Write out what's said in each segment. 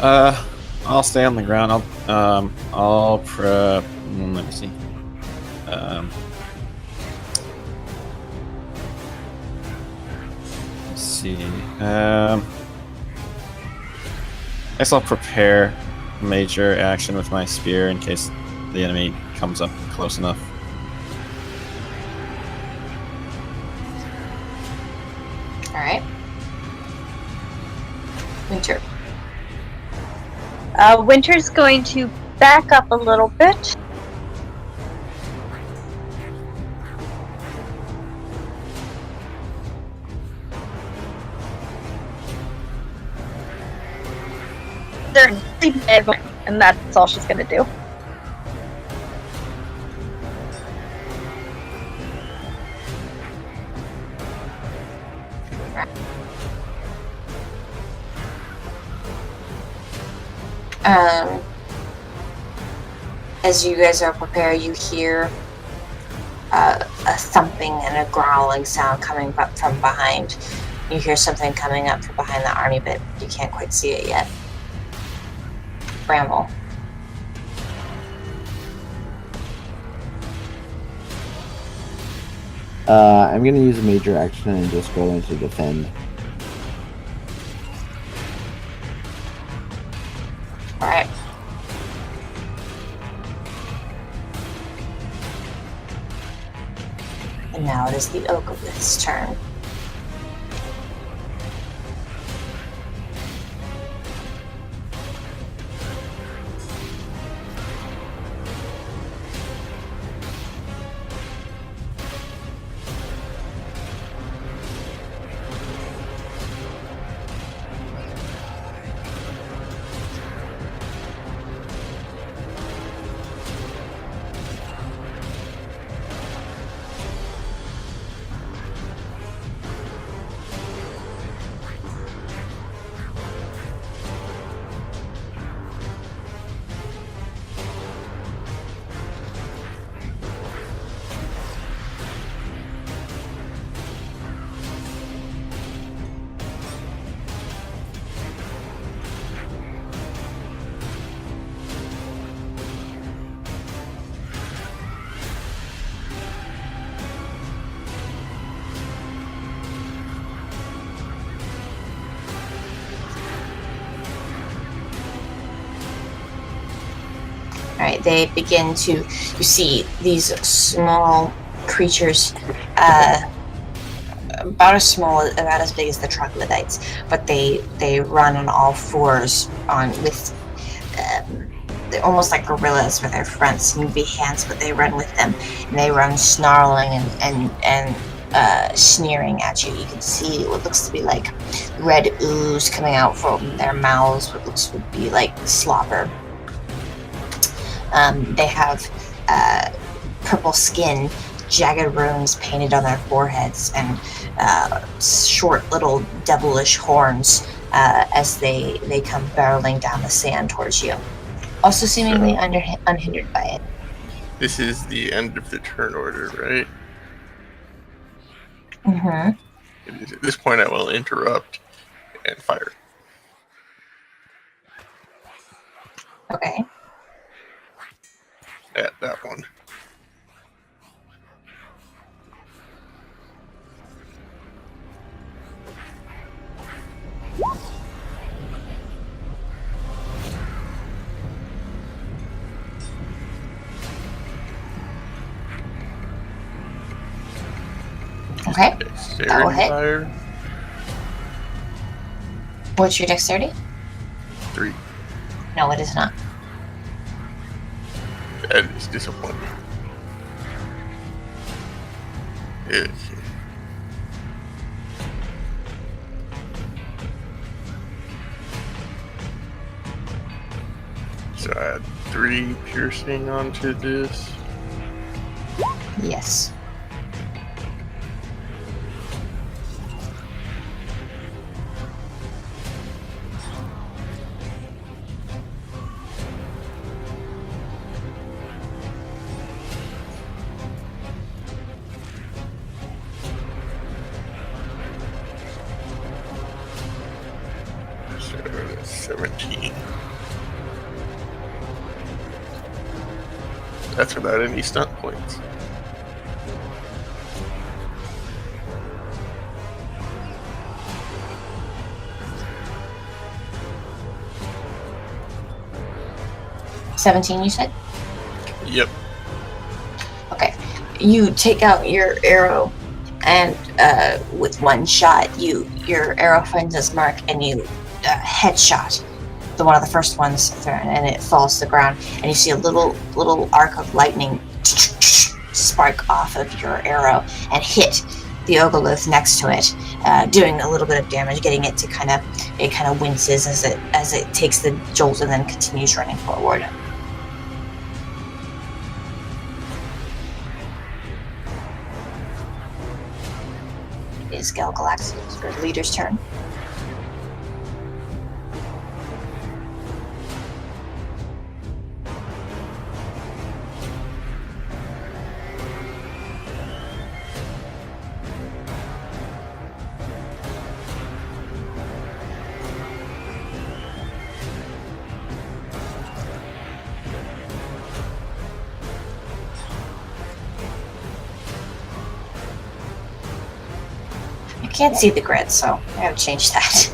I'll stay on the ground. Let me see. Let's see. I guess I'll prepare major action with my spear in case the enemy comes up close enough. Alright. Winter. Winter's going to back up a little bit. And that's all she's going to do. As you guys are prepared, you hear a thumping and a growling sound coming up from behind. You hear something coming up from behind the army, but you can't quite see it yet. Bramble. I'm gonna use a major action and just go into defend. Alright. And now it is the Ogre's turn. Alright, they begin to, you see these small creatures, about as big as the troglodytes, but they run on all fours they're almost like gorillas with their fronts and big hands, but they run with them, and they run snarling and sneering at you. You can see what looks to be like red ooze coming out from their mouths, what looks to be like slobber. They have purple skin, jagged runes painted on their foreheads, and short little devilish horns as they come barreling down the sand towards you. Also seemingly unhindered by it. This is the end of the turn order, right? Mm-hmm. At this point, I will interrupt and fire. Okay. At that one. Okay. Go ahead. Fire. What's your dexterity? 3. No, it is not. That is disappointing. Okay. So I add 3 piercing onto this. Yes. 17. That's without any stunt points. $17, you said? Yep. Okay. You take out your arrow, and with one shot, your arrow finds its mark, and you headshot one of the first ones, and it falls to the ground. And you see a little arc of lightning spark off of your arrow and hit the Ogolith next to it, doing a little bit of damage, getting it to kind of winces as it takes the jolt and then continues running forward. Is Galgalax's or leader's turn. I can't see the grid, so I gotta change that.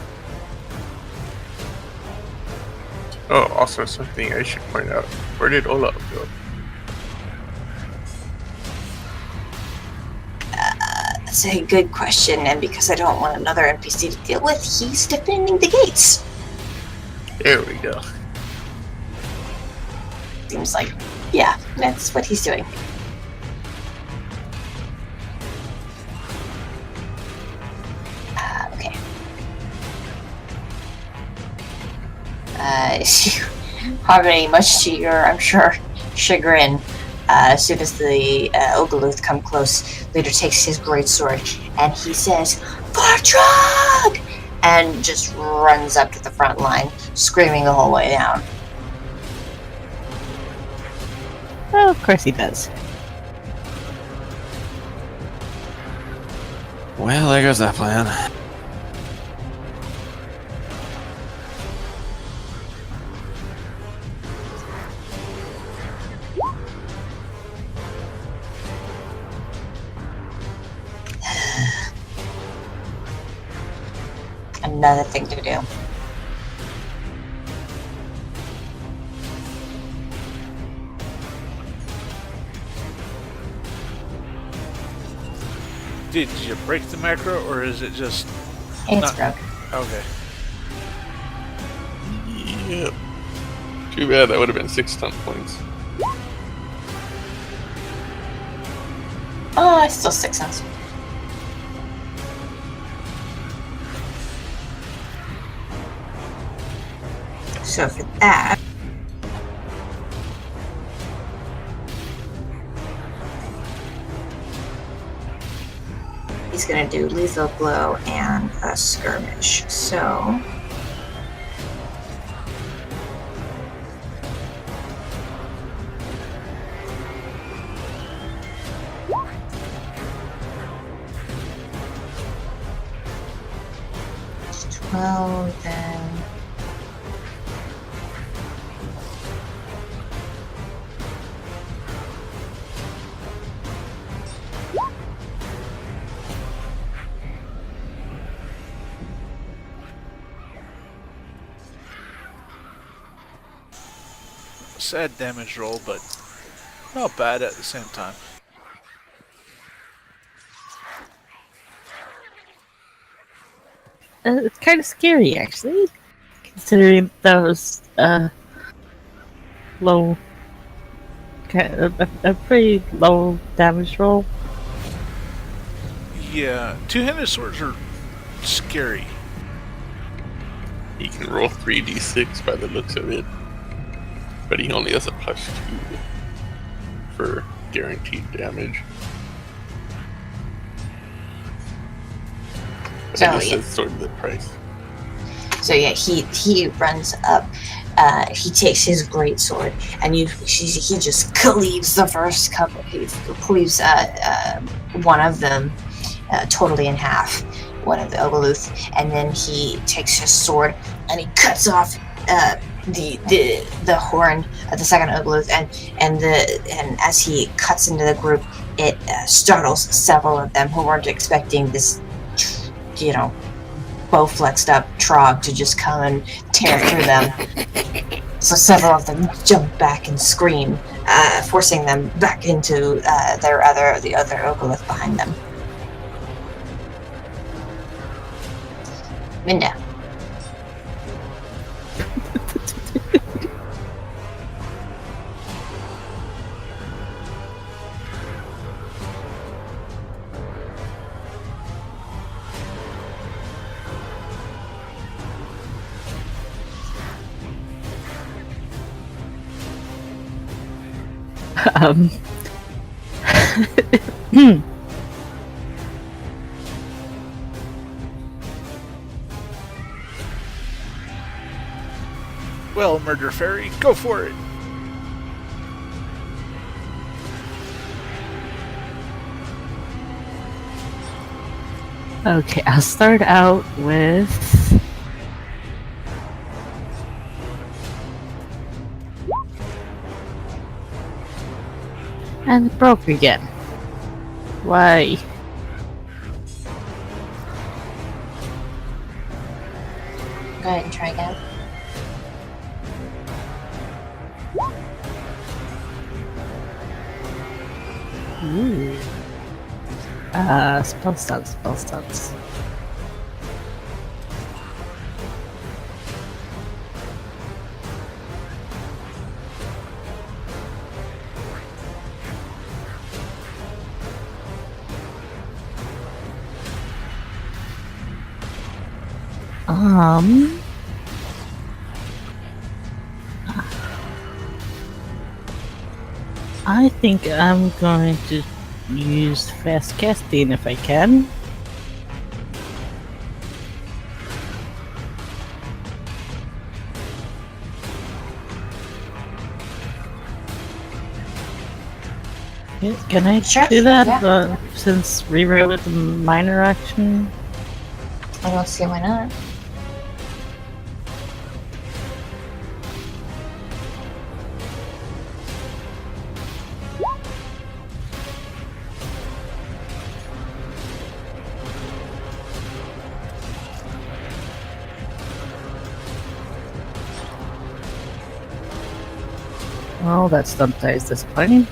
Oh, also something I should point out. Where did Olaf go? That's a good question, and because I don't want another NPC to deal with, he's defending the gates. There we go. Seems like, yeah, that's what he's doing. Okay. Harmony, much to your, I'm sure, chagrin, as soon as the Ogoluth come close, Leader takes his greatsword and he says, "Vartrog!" and just runs up to the front line, screaming the whole way down. Well, of course he does. Well, there goes that plan. Another thing to do. Did you break the macro, or is it just... It's broke. Okay. Yep. Too bad, that would have been 6 stunt points. Oh, it's still 6 cents. So for that, he's going to do lethal blow and a skirmish. So it's 12 then. Sad damage roll, but not bad at the same time. It's kind of scary, actually, considering those low, a pretty low damage roll. Yeah, two-handed swords are scary. He can roll 3d6 by the looks of it. But he only has a +2 for guaranteed damage. So, I guess yeah. that's sort of the price. So yeah, he runs up. He takes his greatsword, and he just cleaves the first couple. He cleaves one of them totally in half, one of the Ogoluth, and then he takes his sword and he cuts off the horn of the second Ogoluth, and as he cuts into the group, it startles several of them who weren't expecting this, bow flexed up Trog to just come and tear through them. So several of them jump back and scream, forcing them back into the other Ogoluth behind them. Minda. Well, Murder Fairy, go for it. Okay, I'll start out with... And it broke again. Why? Go ahead and try again. Ooh. Spell stunts. I think I'm going to use fast casting if I can. Can I Sure, do that? yeah. Since reroll with the minor action? I don't see why not. Well, that stunt die is disappointing.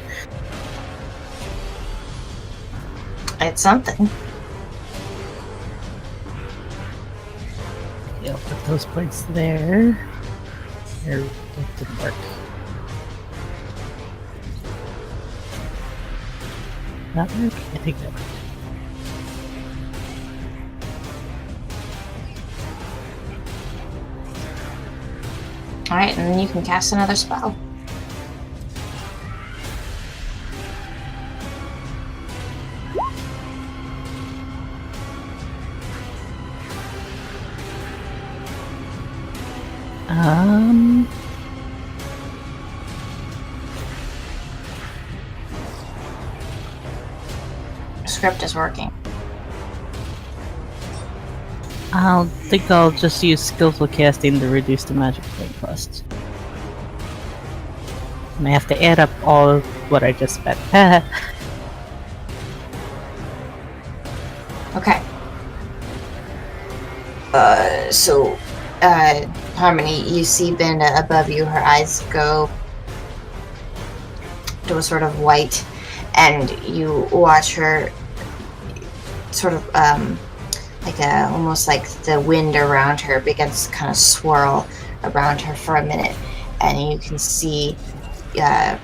It's something. Yeah, I'll put those points there. There, that didn't work. That work? I think that worked. Alright, and then you can cast another spell. Script is working. I think I'll just use skillful casting to reduce the magic point cost. And I have to add up all of what I just spent. Okay. Harmony, you see Binda above you, her eyes go to a sort of white, and you watch her sort of almost like the wind around her begins to kind of swirl around her for a minute, and you can see as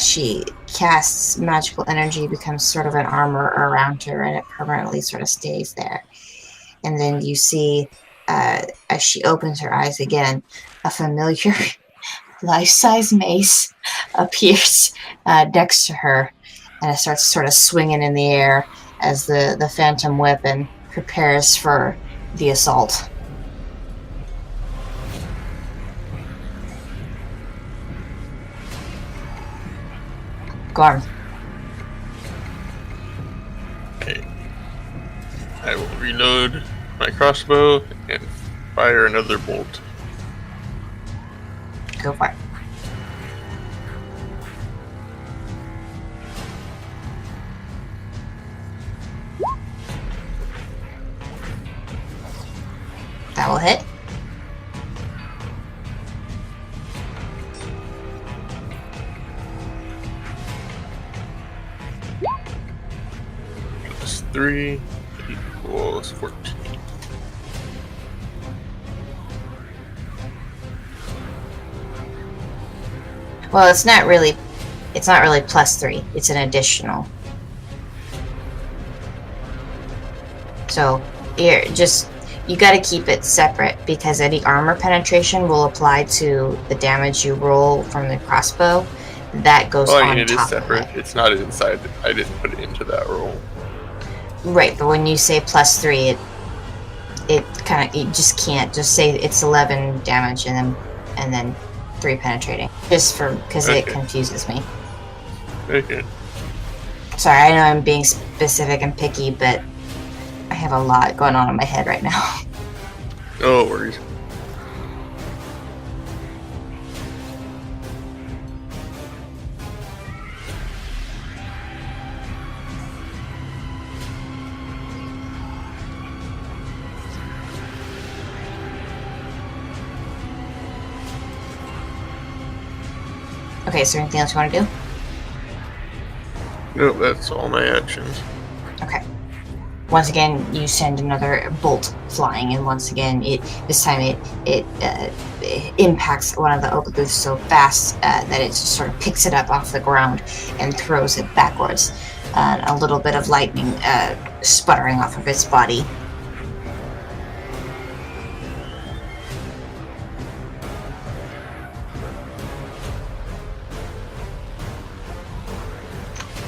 she casts magical energy becomes sort of an armor around her, and it permanently sort of stays there. And then you see as she opens her eyes again, a familiar life-size mace appears next to her, and it starts sort of swinging in the air as the phantom weapon prepares for the assault. Gorm. Okay. I will reload my crossbow and fire another bolt. Go for it. That will hit. Plus 3 equals 14. Well, it's not really +3. It's an additional. So you got to keep it separate because any armor penetration will apply to the damage you roll from the crossbow. That goes on it is top separate. of it. It's not inside. I didn't put it into that roll. Right, but when you say +3, it kind of, you just can't just say it's 11 damage and then 3 penetrating. Just because it confuses me. Okay. Sorry, I know I'm being specific and picky, but I have a lot going on in my head right now. No worries. Okay, is there anything else you want to do? Nope, that's all my actions. Okay. Once again, you send another bolt flying, and once again, this time it impacts one of the oak booths so fast that it just sort of picks it up off the ground and throws it backwards. A little bit of lightning sputtering off of its body.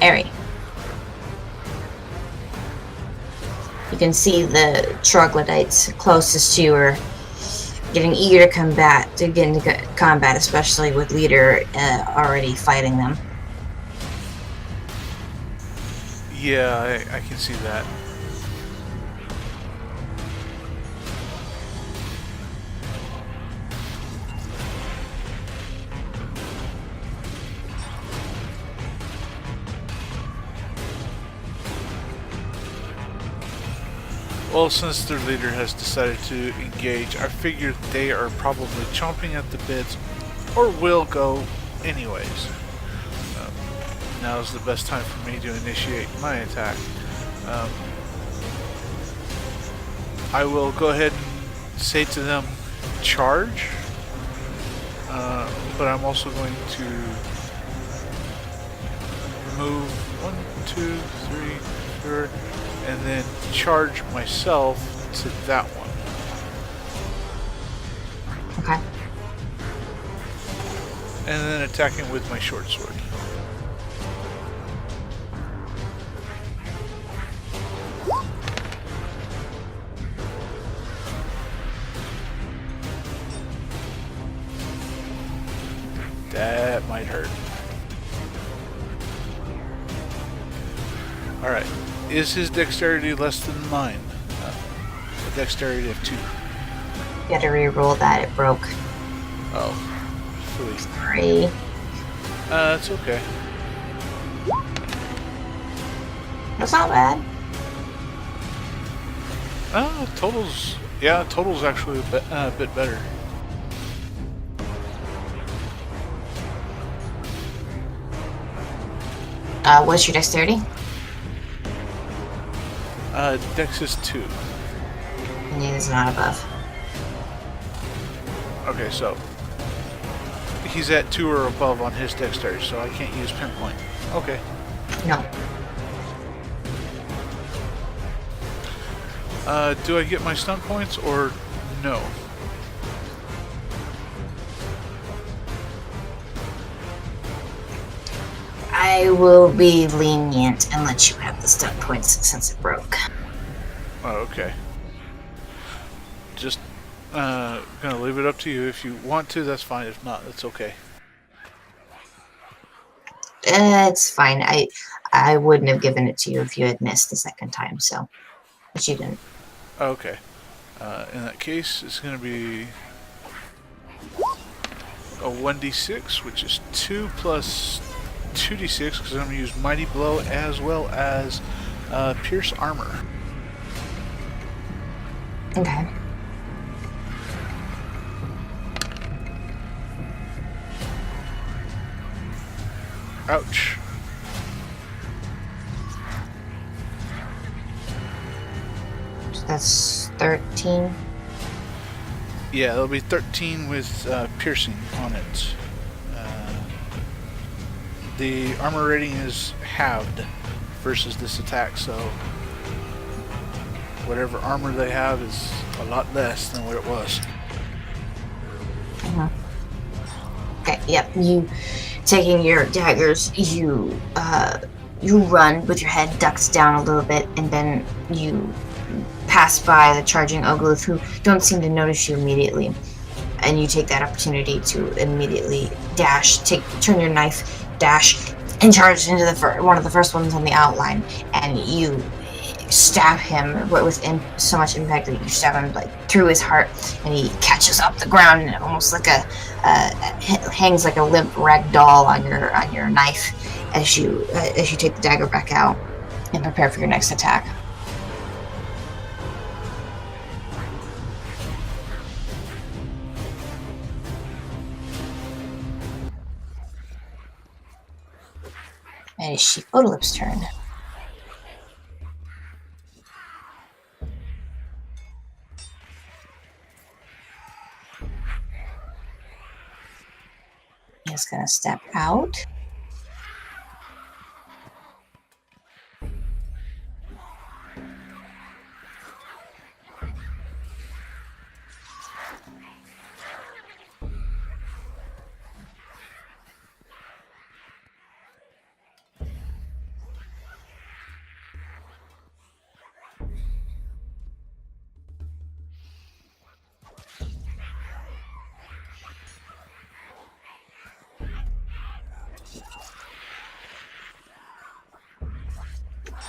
Airy. You can see the troglodytes closest to you are getting eager to get into combat, especially with leader already fighting them. Yeah, I can see that. Well, since their leader has decided to engage, I figured they are probably chomping at the bits, or will go anyways. Now is the best time for me to initiate my attack. I will go ahead and say to them, charge, but I'm also going to move 1, 2, 3, 4, and then charge myself to that one. Okay. And then attacking with my short sword. That might hurt. Alright. Is his dexterity less than mine? A dexterity of 2. You gotta re-roll that, it broke. Oh. Sweet. 3. It's okay. That's not bad. Total's actually a bit better. What's your dexterity? Dex is 2. And it is not above. Okay, so he's at 2 or above on his dexterity, so I can't use pinpoint. Okay. No. Do I get my stun points or no? I will be lenient and let you have the stun points since it broke. Oh, okay. Just gonna leave it up to you. If you want to, that's fine. If not, that's okay. It's fine. I wouldn't have given it to you if you had missed the second time, so. But you didn't. Okay. In that case, it's going to be a 1d6, which is 2 plus 2d6, because I'm going to use Mighty Blow as well as Pierce Armor. Okay. Ouch. So that's 13. Yeah, it'll be 13 with piercing on it. The armor rating is halved versus this attack, so whatever armor they have is a lot less than what it was. Okay, yep. You taking your daggers, you run with your head ducked down a little bit, and then you pass by the charging Oglyph, who don't seem to notice you immediately. And you take that opportunity to immediately dash, turn your knife, dash, and charge into one of the first ones on the outline. And you stab him with so much impact that you stab him like through his heart, and he catches up the ground, and almost like hangs like a limp rag doll on your knife as you take the dagger back out and prepare for your next attack. And it's Sheepodolip's turn. He's gonna step out.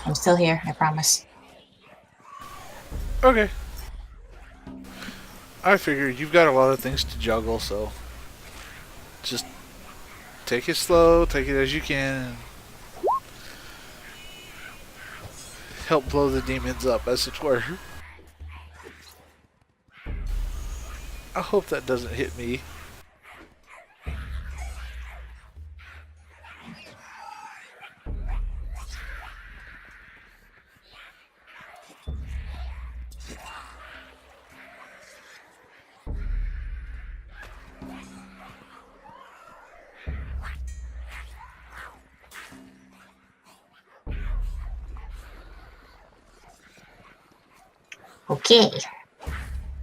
I'm still here, I promise. Okay. I figured you've got a lot of things to juggle, so just take it slow, take it as you can. Help blow the demons up, as it were. I hope that doesn't hit me. Okay.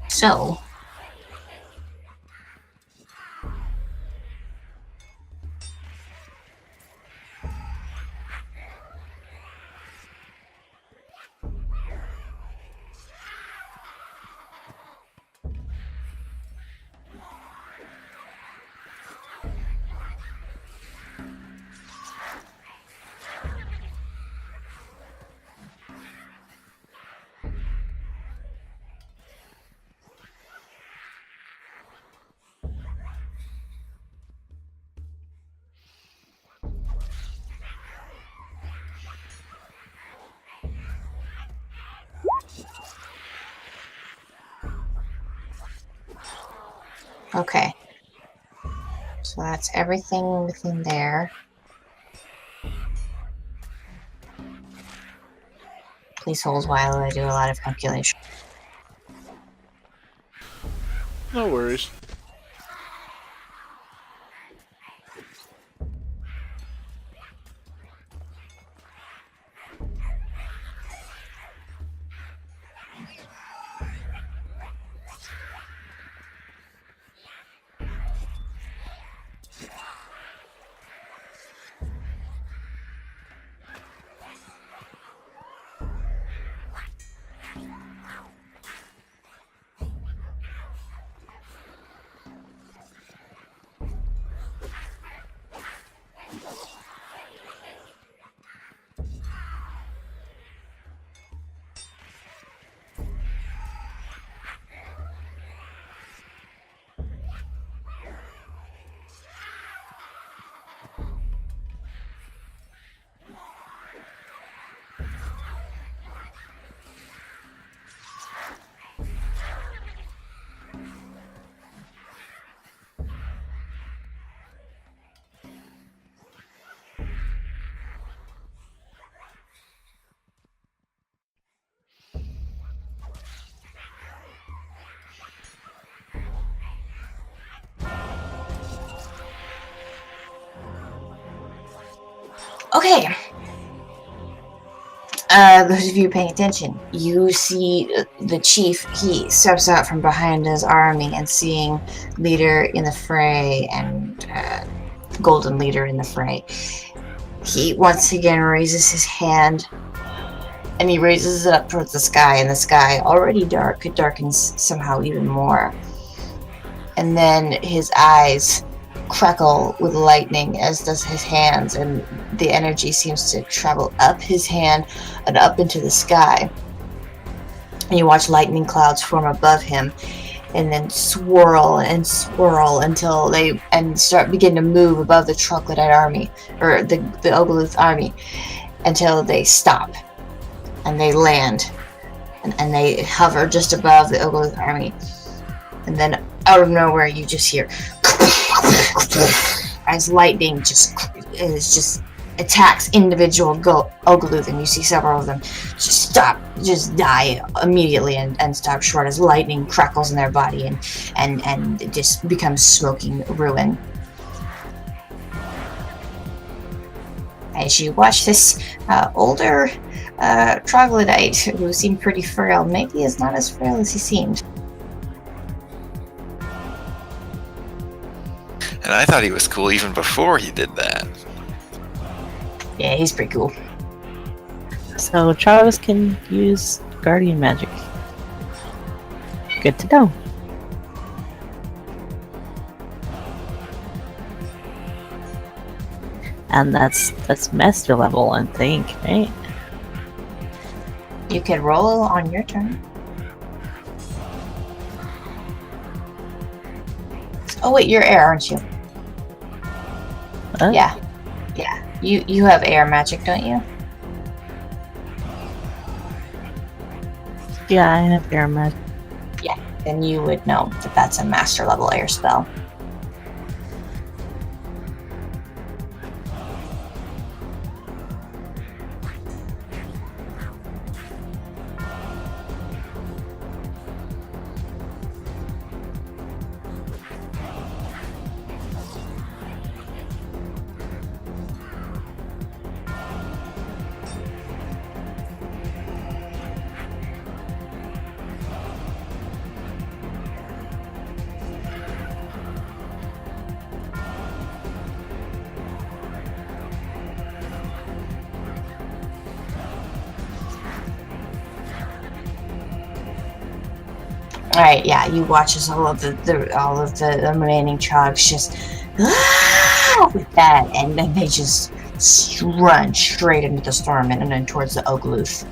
So okay. So that's everything within there. Please hold while I do a lot of calculation. No worries. Okay. Those of you paying attention, you see the chief. He steps out from behind his army, and seeing leader in the fray and golden leader in the fray, he once again raises his hand, and he raises it up towards the sky, and the sky, already dark, it darkens somehow even more. And then his eyes crackle with lightning, as does his hands, and the energy seems to travel up his hand and up into the sky. And you watch lightning clouds form above him, and then swirl and swirl until they begin to move above the Trognight army, or the Ogluth army, until they stop and they land, and they hover just above the Ogluth army. And then out of nowhere, you just hear as lightning just attacks individual Ogluth, and you see several of them just die immediately and stop short as lightning crackles in their body and it just becomes smoking ruin. As you watch this older troglodyte who seemed pretty frail, maybe is not as frail as he seemed. And I thought he was cool even before he did that. Yeah, he's pretty cool. So Travis can use guardian magic. Good to know. And that's master level, I think, right? You can roll on your turn. Oh wait, you're air, aren't you? What? Yeah. You have air magic, don't you? Yeah, I have air magic. Then you would know that that's a master level air spell. Alright, yeah, you watch as all of the remaining trogs just with that, and then they just run straight into the storm and then towards the Ogluth.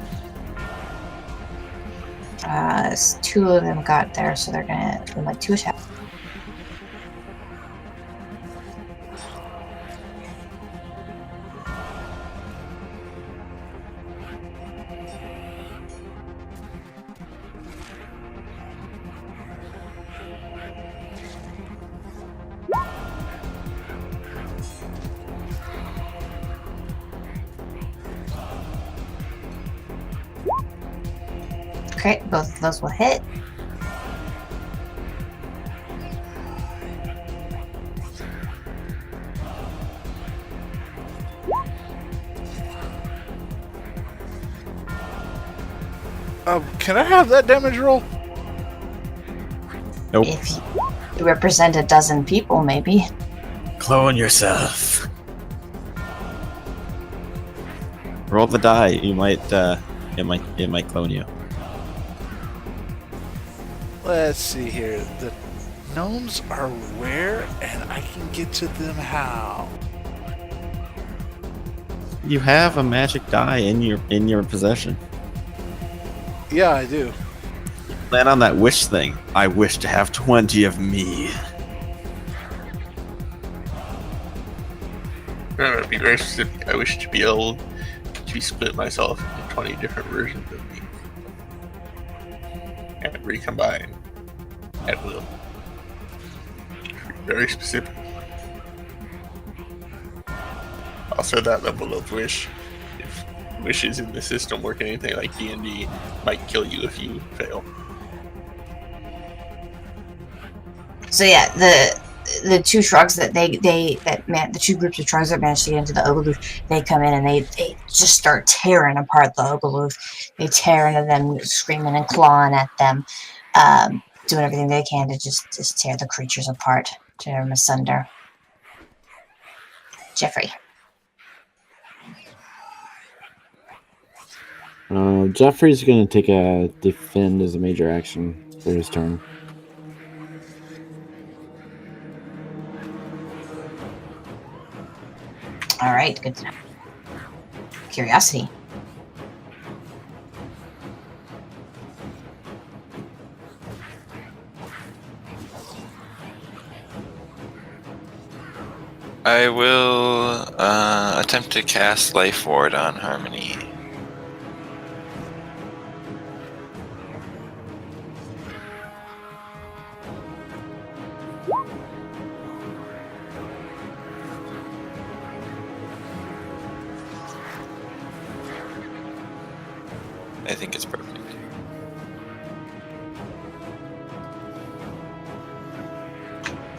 Two of them got there, so they're gonna do like 2 attacks. Okay, both of those will hit. Can I have that damage roll? Nope. If you represent a dozen people, maybe. Clone yourself. Roll the die. You might. It might clone you. Let's see here. The gnomes are where, and I can get to them how? You have a magic die in your possession. Yeah, I do. Land on that wish thing. I wish to have 20 of me. To be very specific, I wish to be able to split myself into 20 different versions of me and recombine at will. Very specific. Also, that level of wish, if wishes in the system work anything like D&D, might kill you if you fail. So yeah, the two trucks that the two groups of trucks that managed to get into the Ogilooth, they come in and they just start tearing apart the Ogilooth. They tear into them, screaming and clawing at them, doing everything they can to just tear the creatures apart, tear them asunder. Jeffrey. Jeffrey's gonna take a defend as a major action for his turn. All right, good to know. Curiosity. I will attempt to cast Life Ward on Harmony. I think it's perfect.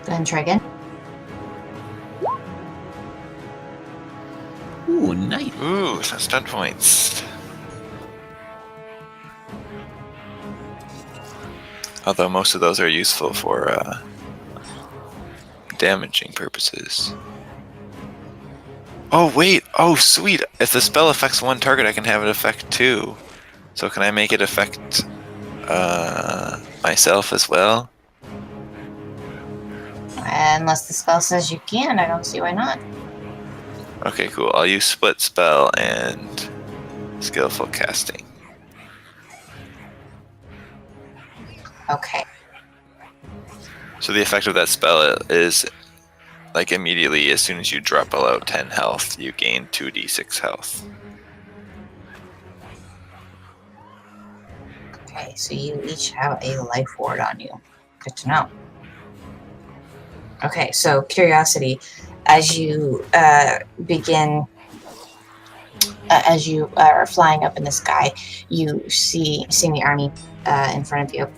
Then try again. Ooh, nice. Ooh, some stun points. Although most of those are useful for damaging purposes. Oh wait, oh sweet. If the spell affects one target, I can have it affect two. So can I make it affect myself as well? Unless the spell says you can, I don't see why not. Okay, cool. I'll use split spell and skillful casting. Okay. So the effect of that spell is like immediately as soon as you drop below 10 health, you gain 2d6 health. Okay, so you each have a life ward on you. Good to know. Okay, so curiosity, as you begin, as you are flying up in the sky, you see the army in front of you.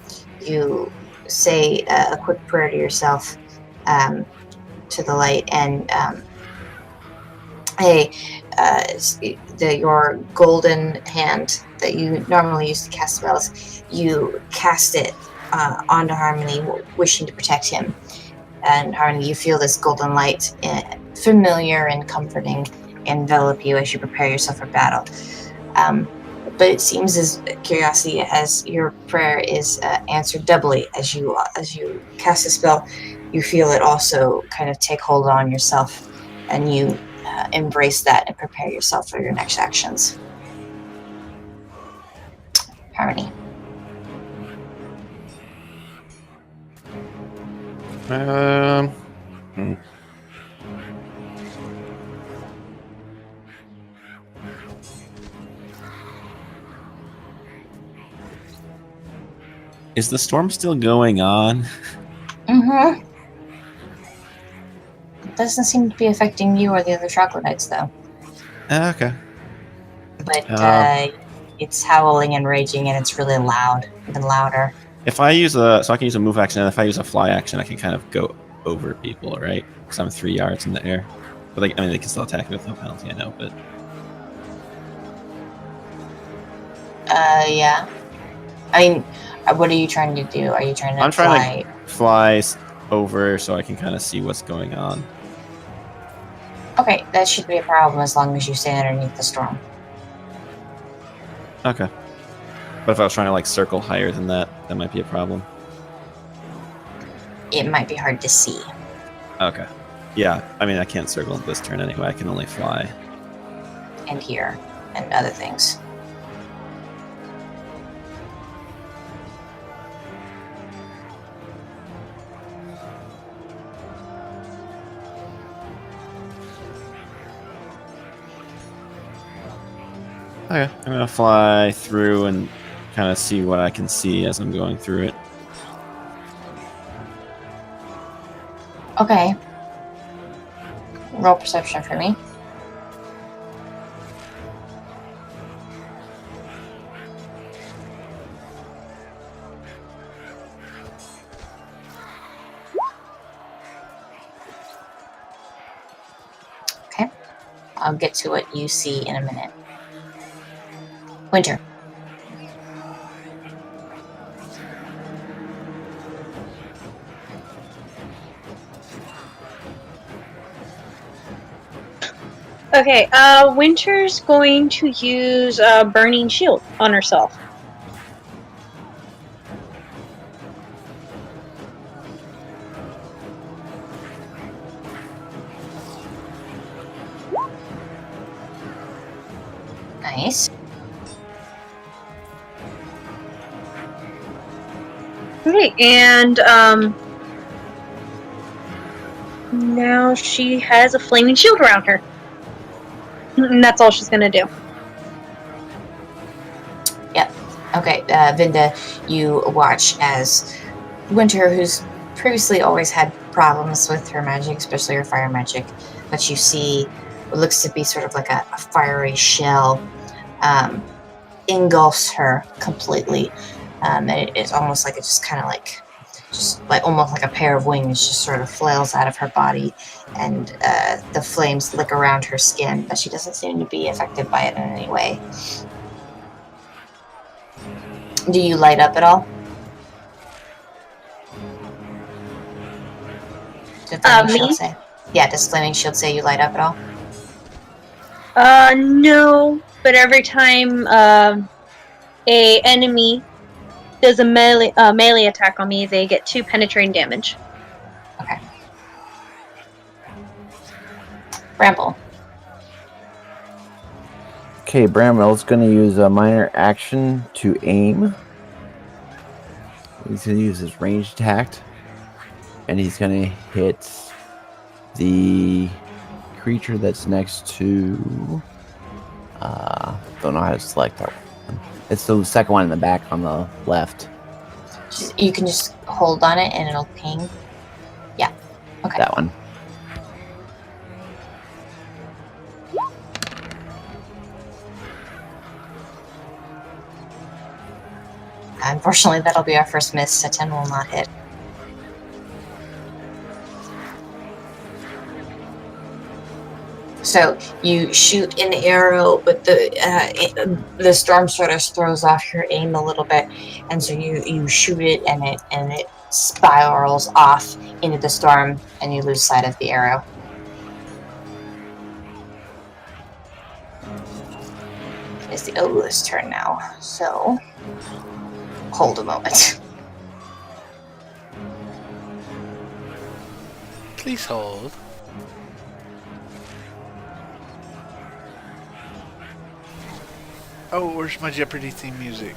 You say a quick prayer to yourself, to the light, and your golden hand that you normally use to cast spells, you cast it onto Harmony, wishing to protect him. And Harmony, you feel this golden light, familiar and comforting, envelop you as you prepare yourself for battle. But it seems as curiosity as your prayer is answered doubly as you cast a spell. You feel it also kind of take hold on yourself, and you embrace that and prepare yourself for your next actions. Harmony. Is the storm still going on? Mm-hmm. It doesn't seem to be affecting you or the other troglodytes, though. Okay. But it's howling and raging, and it's really loud, even louder. If I use so I can use a move action, and if I use a fly action, I can kind of go over people, right? Because I'm 3 yards in the air. But they can still attack me with no penalty, I know, but... Yeah. I mean, what are you trying to do? Are you trying to I'm trying to fly over so I can kind of see what's going on. Okay, that should be a problem as long as you stay underneath the storm. Okay. But if I was trying to, like, circle higher than that, that might be a problem. It might be hard to see. Okay. Yeah, I mean, I can't circle this turn anyway. I can only fly. And hear, and other things. Okay, I'm gonna fly through and kind of see what I can see as I'm going through it. Okay. Roll perception for me. I'll get to what you see in a minute. Winter. Okay, Winter's going to use Burning Shield on herself. Nice. Okay, and now she has a flaming shield around her. And that's all she's gonna do. Yep. Okay, Vinda, you watch as Winter, who's previously always had problems with her magic, especially her fire magic, but you see what looks to be sort of like a fiery shell engulfs her completely. And it's almost like it just kind of like almost like a pair of wings just sort of flails out of her body, and the flames lick around her skin, but she doesn't seem to be affected by it in any way. Do you light up at all? Does Flaming Shield Me? say? Yeah, does Flaming Shield say you light up at all? No, but every time a enemy does a melee attack on me, they get 2 penetrating damage. Okay. Bramble. Okay, Bramwell's going to use a minor action to aim. He's going to use his ranged attack, and he's going to hit the creature that's next to. Don't know how to select that one. It's the second one in the back on the left. You can just hold on it and it'll ping. Yeah. Okay. That one. Unfortunately, that'll be our first miss. A 10 will not hit. So you shoot an arrow, but the storm sort of throws off your aim a little bit, and so you shoot it, and it spirals off into the storm, and you lose sight of the arrow. It's the Oasis turn now, so hold a moment. Please hold. Oh, where's my Jeopardy theme music?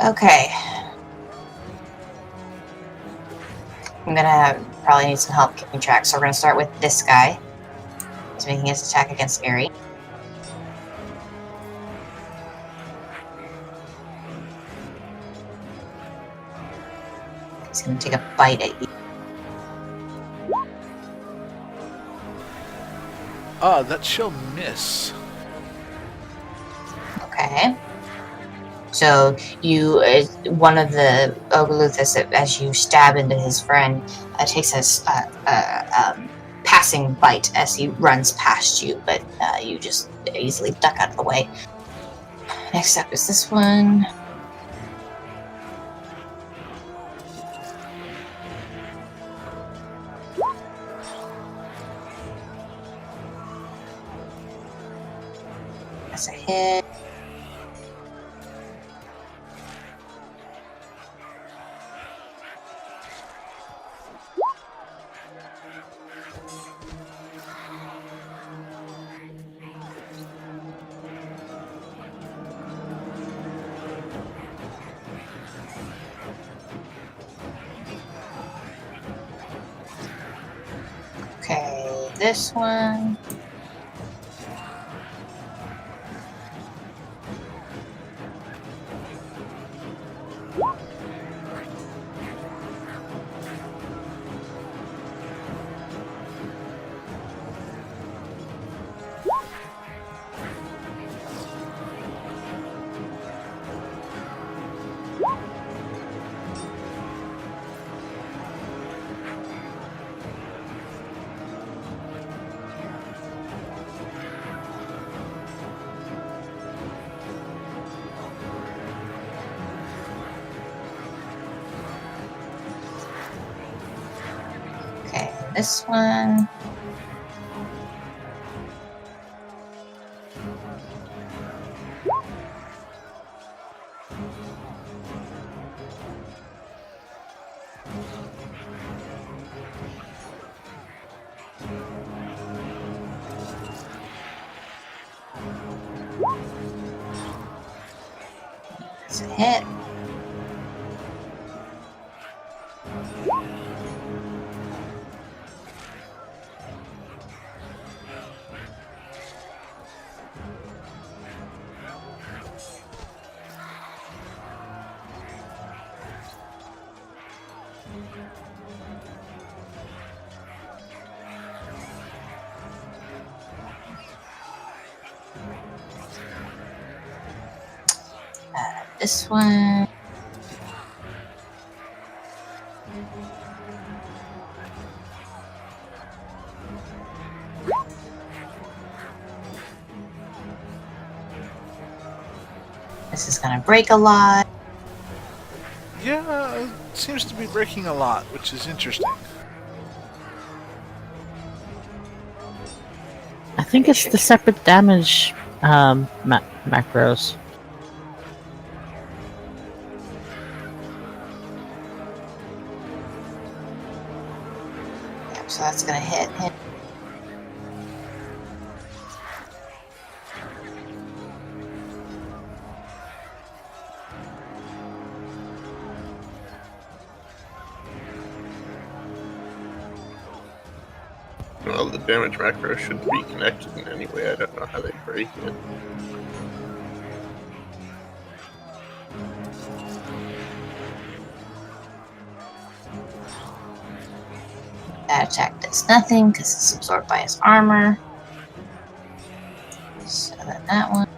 Okay. I'm gonna probably need some help keeping track, so we're gonna start with this guy. He's making his attack against Aerie. He's gonna take a bite at you. Ah, that shall miss. Okay. So you, one of the Ogluthus, as you stab into his friend, takes a passing bite as he runs past you, but you just easily duck out of the way. Next up is this one. That's a hit. Okay, this one. Okay, this one. It's a hit. This one. This is gonna break a lot. Yeah, it seems to be breaking a lot, which is interesting. I think it's the separate damage macros. Yep, so that's gonna hit him. Well, the damage macro should be connected in any way. I don't know how they break it. That attack does nothing because it's absorbed by his armor. So then that one.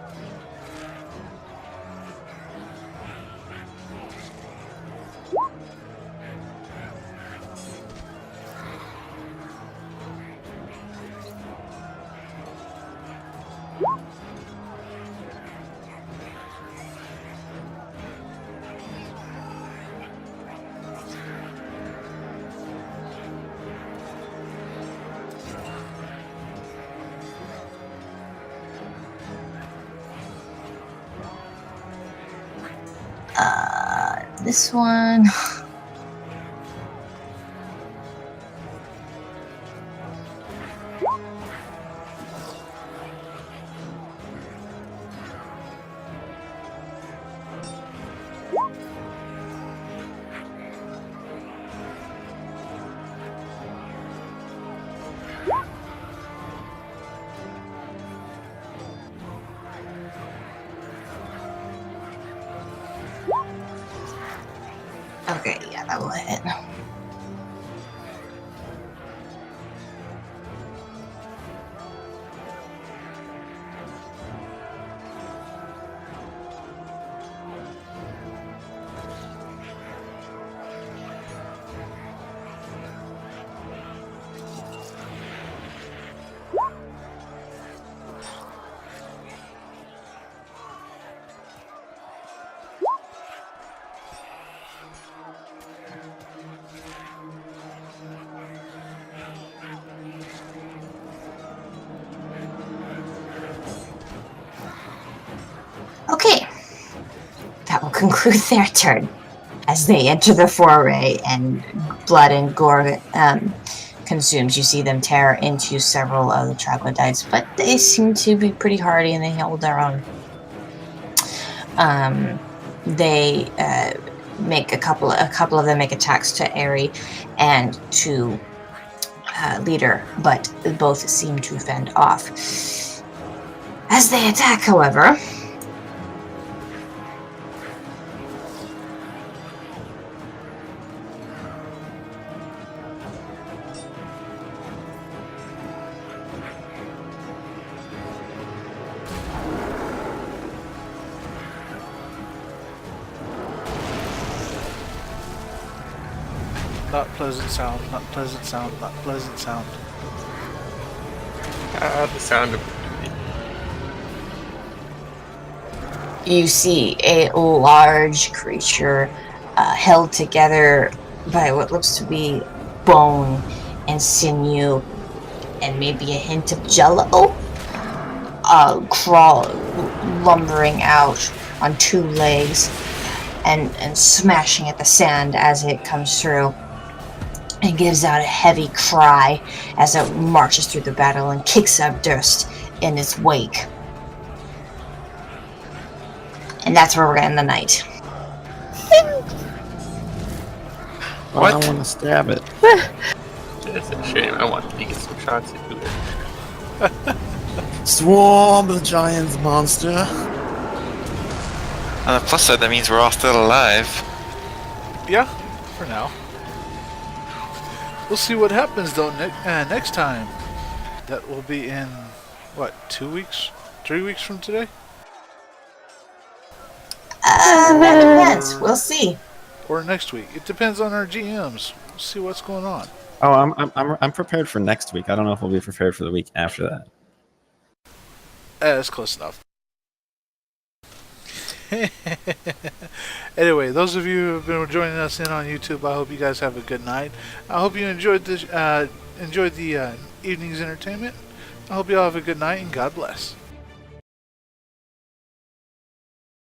This one. Okay, yeah, that will hit. Okay, that will conclude their turn as they enter the foray and blood and gore consumes. You see them tear into several of the troglodytes, but they seem to be pretty hardy and they hold their own. They make a couple of them make attacks to Airy and to Leader, but both seem to fend off. As they attack, however, Not pleasant sound, not pleasant sound, not pleasant sound. The sound of You see a large creature held together by what looks to be bone and sinew and maybe a hint of jello, lumbering out on two legs and smashing at the sand as it comes through, and gives out a heavy cry as it marches through the battle and kicks up dust in its wake. And that's where we're gonna end the night. Well, I want to stab it. It's a shame. I want to get some shots into it. Swarm the giant monster. On the plus side, that means we're all still alive. Yeah, for now. We'll see what happens though next time. That will be in, what, 2 weeks? 3 weeks from today? That depends. We'll see. Or next week. It depends on our GMs. We'll see what's going on. Oh, I'm prepared for next week. I don't know if we'll be prepared for the week after that. That's close enough. Anyway, those of you who have been joining us in on YouTube, I hope you guys have a good night. I hope you enjoyed the evening's entertainment. I hope you all have a good night and God bless.